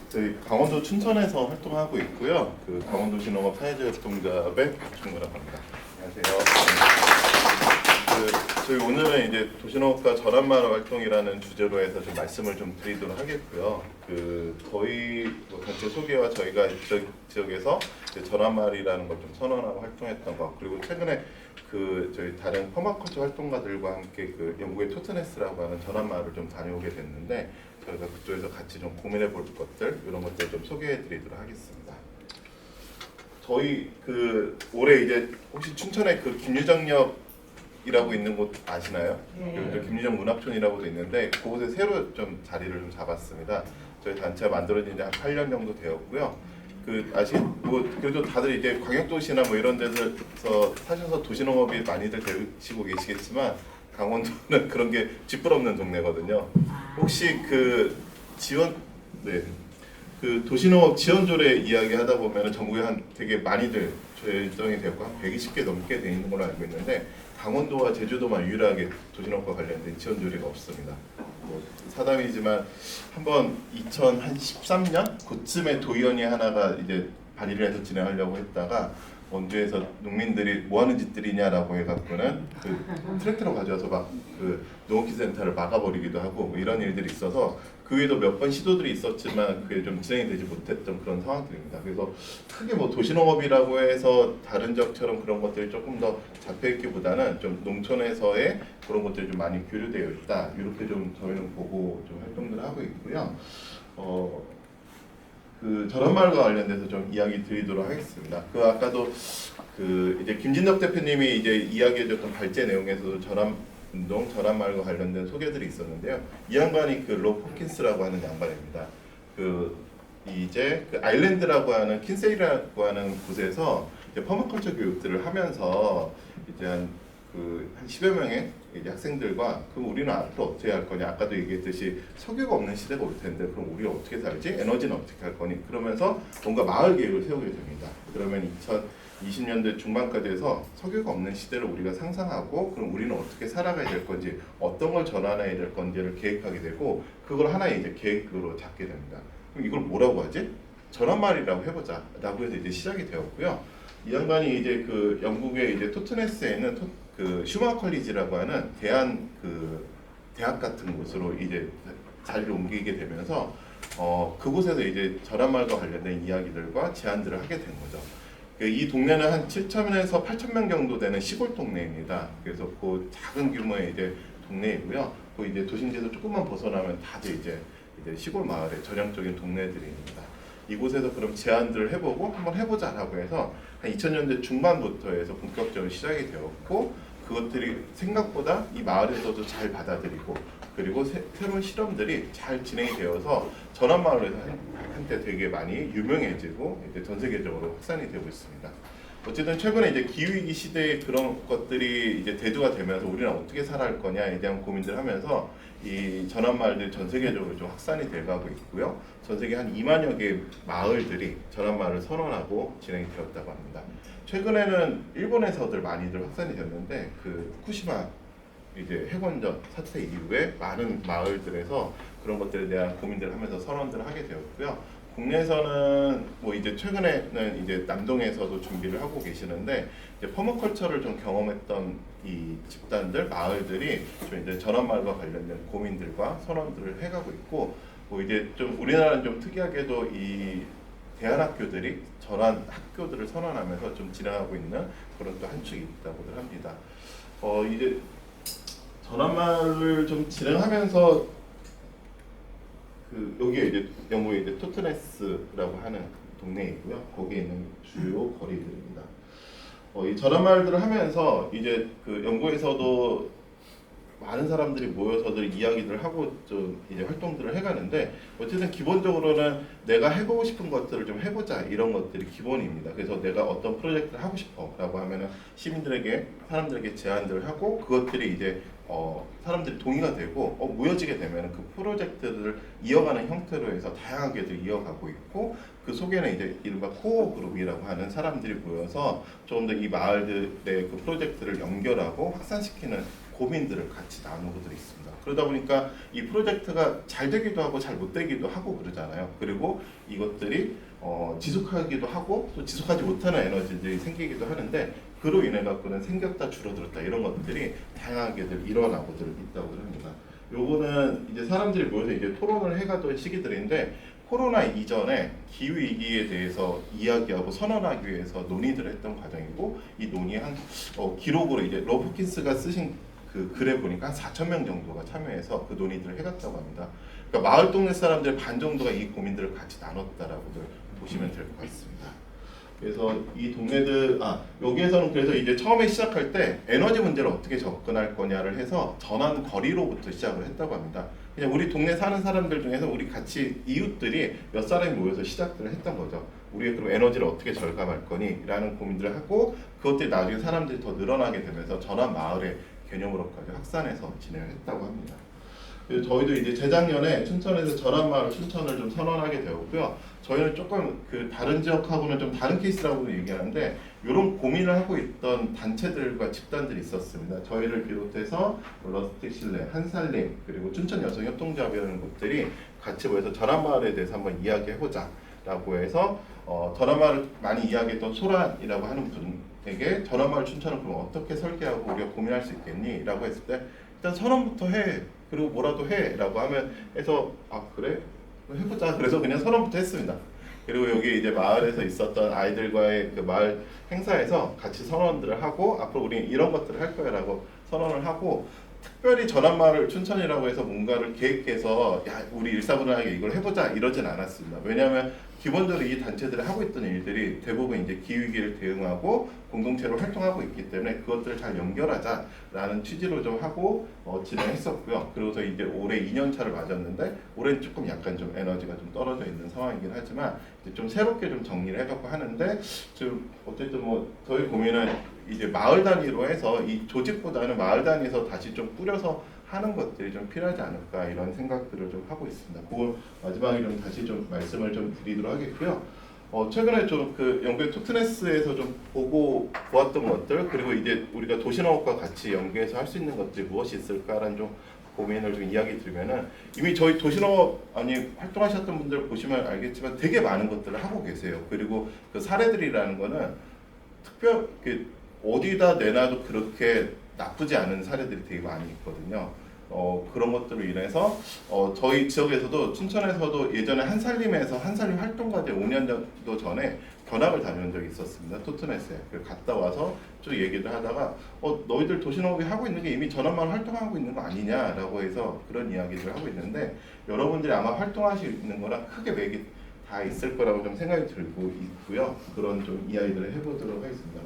저희 강원도 춘천에서 활동하고 있고요. 강원도시농업 사회자협동조합의 박충구라고 합니다. 안녕하세요. 저희 오늘은 이제 도시농업과 전환마을 활동이라는 주제로 해서 좀 말씀을 좀 드리도록 하겠고요. 저희 단체 소개와 저희가 이쪽 지역에서 전환마을이라는 걸 좀 선언하고 활동했던 거, 그리고 최근에 저희 다른 퍼마컬처 활동가들과 함께 영국의 토트네스라고 하는 전환마을을 좀 다녀오게 됐는데, 저희가 그쪽에서 같이 좀 고민해 볼 것들, 이런 것들 좀 소개해 드리도록 하겠습니다. 저희 올해 이제 혹시 춘천에 김유정역이라고 있는 곳 아시나요? 네. 김유정 문학촌이라고도 있는데 그곳에 새로 좀 자리를 좀 잡았습니다. 저희 단체가 만들어진 지 한 8년 정도 되었고요. 그래도 다들 이제 광역도시나 뭐 이런 데서 사셔서 도시농업이 많이들 되시고 계시겠지만, 강원도는 그런 게 쥐뿔없는 동네거든요. 혹시 도시농업 지원조례 이야기 하다 보면 전국에 되게 많이들 결정이 되고 한 120개 넘게 돼 있는 걸로 알고 있는데, 강원도와 제주도만 유일하게 도시농업과 관련된 지원조례가 없습니다. 사담이지만 한번 2013년 그쯤에 도의원이 하나가 이제 발의를 해서 진행하려고 했다가 원주에서 농민들이 뭐 하는 짓들이냐라고 해갖고는 트랙터로 가져와서 막 농업기술센터를 막아버리기도 하고 뭐 이런 일들이 있어서, 그 외에도 몇 번 시도들이 있었지만 그게 좀 진행이 되지 못했던 그런 상황들입니다. 그래서 크게 뭐 도시농업이라고 해서 다른 지역처럼 그런 것들이 조금 더 잡혀있기보다는 좀 농촌에서의 그런 것들이 좀 많이 교류되어 있다, 이렇게 좀 저희는 보고 좀 활동들을 하고 있고요. 전환마을과 관련돼서 좀 이야기 드리도록 하겠습니다. 아까도 이제 김진덕 대표님이 이제 이야기해줬던 발제 내용에서도 전환운동, 전환마을과 관련된 소개들이 있었는데요. 이 양반이 로 홉킨스라고 하는 양반입니다. 이제 아일랜드라고 하는 킨세이라고 하는 곳에서 이제 퍼마컬처 교육들을 하면서 이제 한 10여 명의 이제 학생들과 그럼 우리는 앞으로 어떻게 할 거냐, 아까도 얘기했듯이 석유가 없는 시대가 올 텐데 그럼 우리가 어떻게 살지? 에너지는 어떻게 할 거니? 그러면서 뭔가 마을 계획을 세우게 됩니다. 그러면 2020년대 중반까지 해서 석유가 없는 시대를 우리가 상상하고, 그럼 우리는 어떻게 살아가야 될 건지, 어떤 걸 전환해야 될 건지를 계획하게 되고, 그걸 하나의 이제 계획으로 잡게 됩니다. 그럼 이걸 뭐라고 하지? 전환마을이라고 해보자 라고 해서 이제 시작이 되었고요. 이 양반이 이제 영국의 이제 토트네스에 있는 슈마 컬리지라고 하는 대학 같은 곳으로 이제 자리를 옮기게 되면서 그곳에서 이제 전환마을과 관련된 이야기들과 제안들을 하게 된 거죠. 이 동네는 한 7,000에서 8,000명 정도 되는 시골 동네입니다. 그래서 작은 규모의 이제 동네이고요. 이제 도심지에서 조금만 벗어나면 다들 이제 시골 마을의 전형적인 동네들입니다. 이곳에서 그럼 제안들을 해보고 한번 해보자라고 해서 한 2000년대 중반부터 해서 본격적으로 시작이 되었고, 그것들이 생각보다 이 마을에서도 잘 받아들이고, 그리고 새로운 실험들이 잘 진행이 되어서 전환마을에서 한때 되게 많이 유명해지고 이제 전 세계적으로 확산이 되고 있습니다. 어쨌든 최근에 이제 기후위기 시대에 그런 것들이 이제 대두가 되면서 우리는 어떻게 살아갈 거냐에 대한 고민들을 하면서 이 전환마을들이 전 세계적으로 좀 확산이 돼가고 있고요. 전 세계 한 2만여 개의 마을들이 전환마을을 선언하고 진행이 되었다고 합니다. 최근에는 일본에서들 많이들 확산이 됐는데 후쿠시마 이제 핵원전 사태 이후에 많은 마을들에서 그런 것들에 대한 고민들을 하면서 선언들을 하게 되었고요. 국내에서는 뭐 이제 최근에는 이제 남동에서도 준비를 하고 계시는데, 이제 퍼마컬처를 좀 경험했던 이 집단들, 마을들이 좀 이제 전환마을과 관련된 고민들과 선언들을 해가고 있고, 뭐 이제 좀 우리나라는 좀 특이하게도 이 대안학교들이 전환 학교들을 선언하면서 좀 진행하고 있는 그런 또 한 축이 있다고들 합니다. 이제 전환마을을 좀 진행하면서 여기에 이제 영국의 이제 토트네스라고 하는 동네이고요. 거기에 있는 주요 거리들입니다. 이 전환마을들을 하면서 이제 영국에서도 많은 사람들이 모여서들 이야기를 하고 좀 이제 활동들을 해가는데, 어쨌든 기본적으로는 내가 해보고 싶은 것들을 좀 해보자, 이런 것들이 기본입니다. 그래서 내가 어떤 프로젝트를 하고 싶어라고 하면은 사람들에게 제안들을 하고, 그것들이 이제 사람들이 동의가 되고 모여지게 되면 그 프로젝트를 이어가는 형태로 해서 다양하게들 이어가고 있고, 그 속에는 이제 이른바 코어 그룹이라고 하는 사람들이 모여서 조금 더 이 마을들의 그 프로젝트를 연결하고 확산시키는 고민들을 같이 나누고들 있습니다. 그러다 보니까 이 프로젝트가 잘 되기도 하고 잘 못 되기도 하고 그러잖아요. 그리고 이것들이 지속하기도 하고 또 지속하지 못하는 에너지들이 생기기도 하는데 그로 인해 갖고는 생겼다 줄어들었다 이런 것들이 다양하게들 일어나고들 있다고 합니다. 요거는 이제 사람들이 모여서 이제 토론을 해가던 시기들인데 코로나 이전에 기후 위기에 대해서 이야기하고 선언하기 위해서 논의들을 했던 과정이고 이 논의 한 기록으로 이제 로프킨스가 쓰신 그 글에 보니까 한 4천 명 정도가 참여해서 그 논의들을 해갔다고 합니다. 그러니까 마을 동네 사람들 반 정도가 이 고민들을 같이 나눴다라고들 보시면 될 것 같습니다. 그래서 이 동네들 여기에서는 그래서 이제 처음에 시작할 때 에너지 문제를 어떻게 접근할 거냐를 해서 전환 거리로부터 시작을 했다고 합니다. 그냥 우리 동네 사는 사람들 중에서 우리 같이 이웃들이 몇 사람이 모여서 시작들을 했던 거죠. 우리가 그럼 에너지를 어떻게 절감할 거니? 라는 고민들을 하고 그것들이 나중에 사람들이 더 늘어나게 되면서 전환 마을의 개념으로까지 확산해서 진행을 했다고 합니다. 그래서 저희도 이제 재작년에 춘천에서 전환마을 춘천을 좀 선언하게 되었고요. 저희는 조금 그 다른 지역하고는 좀 다른 케이스라고 얘기하는데 이런 고민을 하고 있던 단체들과 집단들이 있었습니다. 저희를 비롯해서 러스틱 실내, 한살림 그리고 춘천 여성협동조합이라는 곳들이 같이 모여서 전환마을에 대해서 한번 이야기해보자 라고 해서 전환마을 많이 이야기했던 소란이라고 하는 분에게 전환마을 춘천을 그럼 어떻게 설계하고 우리가 고민할 수 있겠니? 라고 했을 때 일단 선언부터 해. 그리고 뭐라도 해 라고 하면 해서 그래? 해보자. 그래서 그냥 선언부터 했습니다. 그리고 여기 이제 마을에서 있었던 아이들과의 그 마을 행사에서 같이 선언들을 하고 앞으로 우리 이런 것들을 할 거야 라고 선언을 하고 특별히 전환마을 춘천이라고 해서 뭔가를 계획해서 야 우리 일사분란하게 이걸 해보자 이러진 않았습니다. 왜냐하면 기본적으로 이 단체들이 하고 있던 일들이 대부분 이제 기후위기를 대응하고 공동체로 활동하고 있기 때문에 그것들을 잘 연결하자라는 취지로 좀 하고 진행했었고요. 그러고서 이제 올해 2년 차를 맞았는데 올해는 조금 약간 좀 에너지가 좀 떨어져 있는 상황이긴 하지만 이제 좀 새롭게 좀 정리를 해갖고 하는데 좀 어쨌든 뭐 저희 고민은 이제 마을 단위로 해서 이 조직보다는 마을 단위에서 다시 좀 꾸려서 하는 것들이 좀 필요하지 않을까 이런 생각들을 좀 하고 있습니다. 그걸 마지막에 좀 다시 좀 말씀을 좀 드리도록 하겠고요. 최근에 좀 그 연구의 토트네스에서 좀 보았던 것들 그리고 이제 우리가 도시농업과 같이 연계해서 할 수 있는 것들이 무엇이 있을까라는 좀 고민을 좀 이야기 드리면은 이미 저희 도시농업 활동하셨던 분들 보시면 알겠지만 되게 많은 것들을 하고 계세요. 그리고 그 사례들이라는 거는 특별 어디다 내놔도 그렇게 나쁘지 않은 사례들이 되게 많이 있거든요. 그런 것들로 인해서 저희 지역에서도 춘천에서도 예전에 한살림에서 한살림 활동가들 5년 정도 전에 견학을 다녀온 적이 있었습니다. 토트네스에. 갔다 와서 쭉 얘기를 하다가 너희들 도시농업이 하고 있는 게 이미 전환마을 활동하고 있는 거 아니냐라고 해서 그런 이야기를 하고 있는데 여러분들이 아마 활동하시는 거랑 크게 맥이 다 있을 거라고 좀 생각이 들고 있고요. 그런 좀 이야기들을 해보도록 하겠습니다.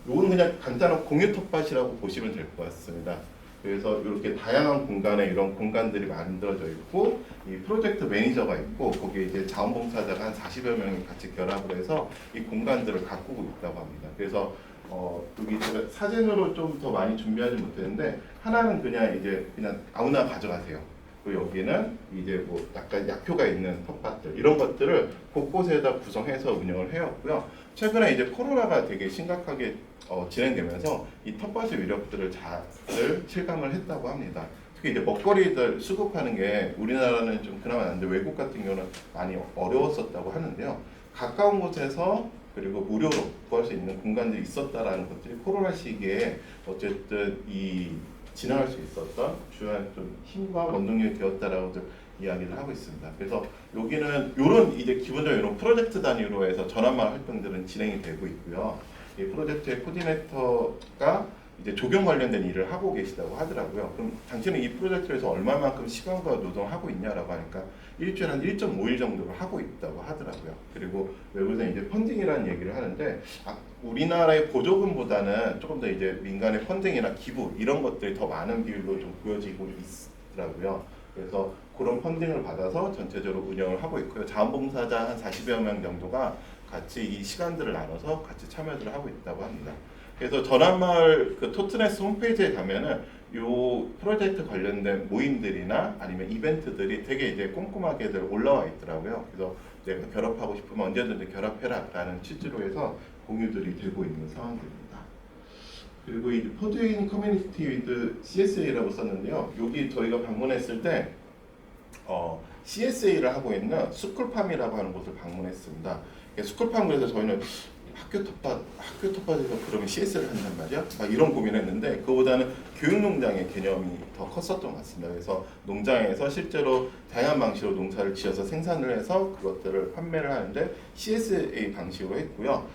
이거는 그냥 간단한 공유 텃밭이라고 보시면 될 것 같습니다. 그래서 이렇게 다양한 공간에 이런 공간들이 만들어져 있고 이 프로젝트 매니저가 있고 거기에 이제 자원봉사자가 한 40여 명이 같이 결합을 해서 이 공간들을 가꾸고 있다고 합니다. 그래서 여기 제가 사진으로 좀 더 많이 준비하지 못했는데 하나는 그냥 아무나 가져가세요. 그리고 여기는 이제 뭐 약간 약효가 있는 텃밭들 이런 것들을 곳곳에다 구성해서 운영을 해왔고요. 최근에 이제 코로나가 되게 심각하게 진행되면서 이 텃밭의 위력들을 잘 실감을 했다고 합니다. 특히 이제 먹거리들 수급하는 게 우리나라는 좀 그나마 나는데 외국 같은 경우는 많이 어려웠었다고 하는데요. 가까운 곳에서 그리고 무료로 구할 수 있는 공간들이 있었다라는 것들이 코로나 시기에 어쨌든 진행할 수 있었던 주요한 좀 힘과 원동력이 되었다라고 이야기를 하고 있습니다. 그래서 여기는 이런 이제 기본적으로 이런 프로젝트 단위로 해서 전환마을 활동들은 진행이 되고 있고요. 이 프로젝트의 코디네이터가 이제 조경 관련된 일을 하고 계시다고 하더라고요. 그럼 당신은 이 프로젝트에서 얼마만큼 시간과 노동을 하고 있냐라고 하니까 일주일에 한 1.5일 정도를 하고 있다고 하더라고요. 그리고 외국에서 이제 펀딩이라는 얘기를 하는데 우리나라의 보조금보다는 조금 더 이제 민간의 펀딩이나 기부 이런 것들이 더 많은 비율로 좀 보여지고 있더라고요. 그래서 그런 펀딩을 받아서 전체적으로 운영을 하고 있고요. 자원봉사자 한 40여 명 정도가 같이 이 시간들을 나눠서 같이 참여를 하고 있다고 합니다. 그래서 전환마을 그 토트네스 홈페이지에 가면은 요 프로젝트 관련된 모임들이나 아니면 이벤트들이 되게 이제 꼼꼼하게들 올라와 있더라고요. 그래서 내가 결합하고 싶으면 언제든지 결합해라라는 취지로 해서 공유들이 되고 있는 상황들입니다. 그리고 이 포드인 커뮤니티 위드 CSA라고 썼는데요. 여기 저희가 방문했을 때 CSA를 하고 있는 스쿨팜이라고 하는 곳을 방문했습니다. 스쿨팜 그래서 저희는 학교 텃밭에서 그러면 CS를 한단 말이야? 막 이런 고민했는데 그거보다는 교육농장의 개념이 더 컸었던 것 같습니다. 그래서 농장에서 실제로 다양한 방식으로 농사를 지어서 생산을 해서 그것들을 판매를 하는데 CSA 방식으로 했고요.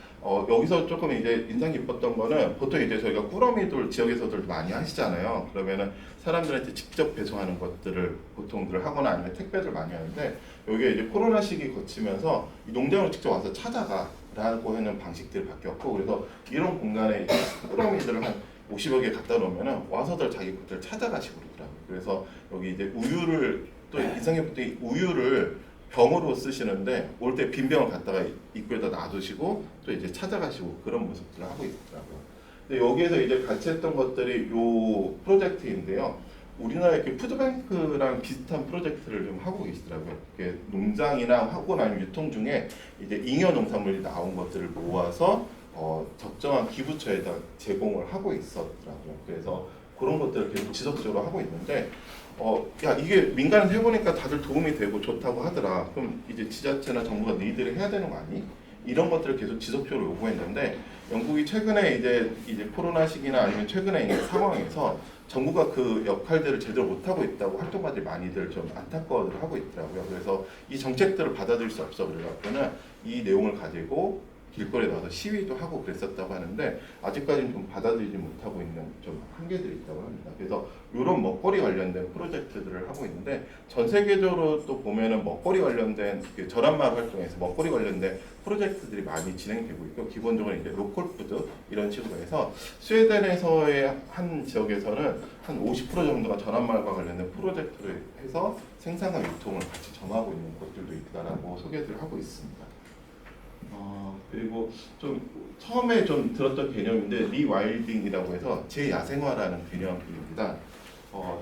여기서 조금 이제 인상 깊었던 거는 보통 이제 저희가 꾸러미돌 지역에서들 많이 하시잖아요. 그러면은 사람들한테 직접 배송하는 것들을 보통들 하거나 아니면 택배를 많이 하는데 여기에 이제 코로나 시기 거치면서 이 농장으로 직접 와서 찾아가라고 하는 방식들이 바뀌었고 그래서 이런 공간에 꾸러미들을 한 50여 개 갖다 놓으면은 와서들 자기 것들 찾아가시고 그러더라고요. 그래서 여기 이제 우유를 또 인상 깊었던 이 우유를 병으로 쓰시는데 올 때 빈 병을 갖다가 입구에다 놔두시고 또 이제 찾아가시고 그런 모습들을 하고 있더라고요. 근데 여기에서 이제 같이 했던 것들이 요 프로젝트인데요. 우리나라의 그 푸드뱅크랑 비슷한 프로젝트를 좀 하고 계시더라고요. 농장이나 하고 나면 유통 중에 이제 잉여 농산물이 나온 것들을 모아서 적정한 기부처에다 제공을 하고 있었더라고요. 그래서 그런 것들을 계속 지속적으로 하고 있는데 야 이게 민간에서 해보니까 다들 도움이 되고 좋다고 하더라. 그럼 이제 지자체나 정부가 너희들이 해야 되는 거 아니? 이런 것들을 계속 지속적으로 요구했는데 영국이 최근에 이제 코로나 시기나 아니면 최근에 있는 상황에서 정부가 그 역할들을 제대로 못하고 있다고 활동가들이 많이들 좀 안타까워들 하고 있더라고요. 그래서 이 정책들을 받아들일 수 없어 그래갖고는 이 내용을 가지고 길거리에 나와서 시위도 하고 그랬었다고 하는데 아직까지는 좀 받아들이지 못하고 있는 좀 한계들이 있다고 합니다. 그래서 이런 먹거리 관련된 프로젝트들을 하고 있는데 전 세계적으로 또 보면은 먹거리 관련된 그 저렴마을 활동에서 먹거리 관련된 프로젝트들이 많이 진행되고 있고 기본적으로 이제 로컬 푸드 이런 식으로 해서 스웨덴에서의 한 지역에서는 한 50% 정도가 저렴마을과 관련된 프로젝트를 해서 생산과 유통을 같이 정하고 있는 곳들도 있다라고 소개를 하고 있습니다. 그리고 좀 처음에 좀 들었던 개념인데 리와일딩이라고 해서 재야생화라는 개념입니다.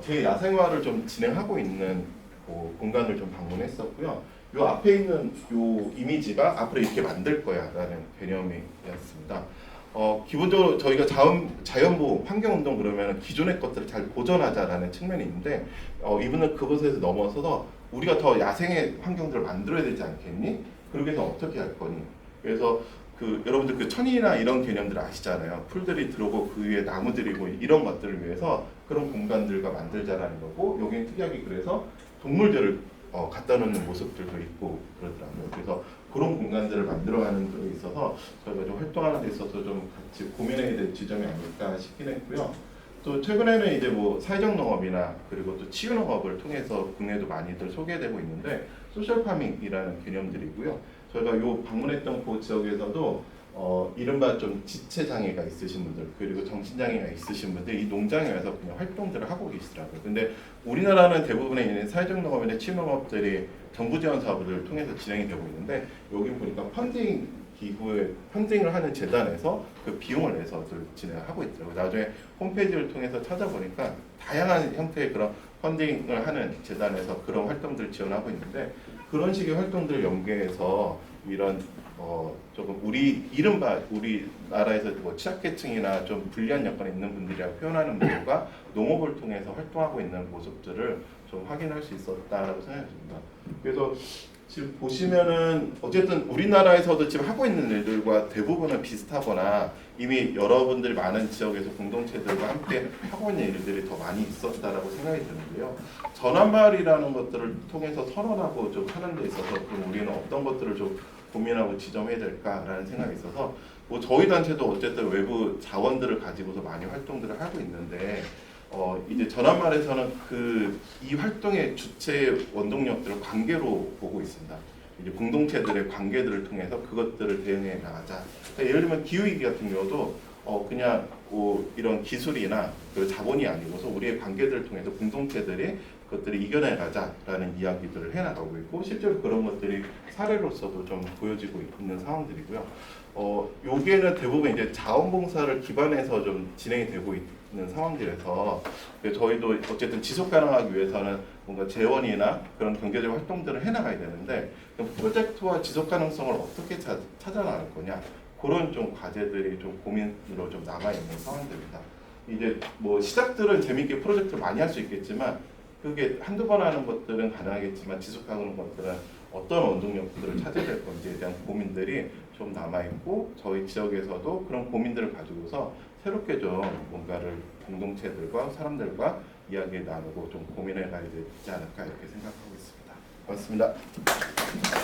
재야생화를 좀 진행하고 있는 공간을 좀 방문했었고요. 요 앞에 있는 요 이미지가 앞으로 이렇게 만들 거야라는 개념이었습니다. 기본적으로 저희가 자연보호, 환경운동 그러면 기존의 것들을 잘 보존하자라는 측면이 있는데 이분은 그것에서 넘어서서 우리가 더 야생의 환경들을 만들어야 되지 않겠니? 그렇게 해서 어떻게 할 거니? 그래서 여러분들 그 천이나 이런 개념들 아시잖아요. 풀들이 들어오고 그 위에 나무들이 뭐 이런 것들을 위해서 그런 공간들과 만들자라는 거고 여기는 특이하게 그래서 동물들을 갖다 놓는 모습들도 있고 그러더라고요. 그래서 그런 공간들을 만들어가는 데 있어서 저희가 좀 활동하는 데 있어서 좀 같이 고민해야 될 지점이 아닐까 싶긴 했고요. 또 최근에는 이제 뭐 사회적 농업이나 그리고 또 치유 농업을 통해서 국내에도 많이들 소개되고 있는데 소셜 파밍이라는 개념들이고요. 저희가 요 방문했던 그 지역에서도 이른바 좀 지체 장애가 있으신 분들 그리고 정신 장애가 있으신 분들 이 농장에 와서 그냥 활동들을 하고 계시더라고요. 근데 우리나라는 대부분의 있는 사회적 농업이나 치유 농업들이 정부 지원 사업을 통해서 진행이 되고 있는데 여기 보니까 펀딩을 하는 재단에서 그 비용을 내서 진행을 하고 있더라고요. 나중에 홈페이지를 통해서 찾아보니까 다양한 형태의 그런 펀딩을 하는 재단에서 그런 활동들을 지원하고 있는데 그런 식의 활동들을 연계해서 이런 조금 이른바 우리나라에서 뭐 취약계층이나 좀 불리한 여건에 있는 분들이라고 표현하는 분들과 농업을 통해서 활동하고 있는 모습들을 좀 확인할 수 있었다라고 생각합니다. 그래서 지금 보시면은 어쨌든 우리나라에서도 지금 하고 있는 일들과 대부분은 비슷하거나 이미 여러분들이 많은 지역에서 공동체들과 함께 하고 있는 일들이 더 많이 있었다라고 생각이 드는데요. 전환마을이라는 것들을 통해서 선언하고 좀 하는 데 있어서 그럼 우리는 어떤 것들을 좀 고민하고 지점해야 될까라는 생각이 있어서 뭐 저희 단체도 어쨌든 외부 자원들을 가지고서 많이 활동들을 하고 있는데 이제 전환마을에서는 이 활동의 주체 원동력들을 관계로 보고 있습니다. 이제 공동체들의 관계들을 통해서 그것들을 대응해 나가자. 그러니까 예를 들면 기후위기 같은 경우도 그냥 이런 기술이나 그 자본이 아니고서 우리의 관계들을 통해서 공동체들이 그것들을 이겨내 가자라는 이야기들을 해나가고 있고 실제로 그런 것들이 사례로서도 좀 보여지고 있는 상황들이고요. 여기에는 대부분 이제 자원봉사를 기반해서 좀 진행이 되고 있는 상황들에서 저희도 어쨌든 지속 가능하기 위해서는 뭔가 재원이나 그런 경제적 활동들을 해나가야 되는데 프로젝트와 지속 가능성을 어떻게 찾아나갈 거냐 그런 좀 과제들이 좀 고민으로 좀 남아 있는 상황들입니다. 이제 뭐 시작들은 재밌게 프로젝트를 많이 할 수 있겠지만 그게 한두 번 하는 것들은 가능하겠지만 지속하는 것들은 어떤 원동력들을 찾아야 될 건지에 대한 고민들이 좀 남아 있고 저희 지역에서도 그런 고민들을 가지고서 새롭게 좀 뭔가를 공동체들과 사람들과 이야기 나누고 좀 고민해 가야 되지 않을까 이렇게 생각하고 있습니다. 고맙습니다.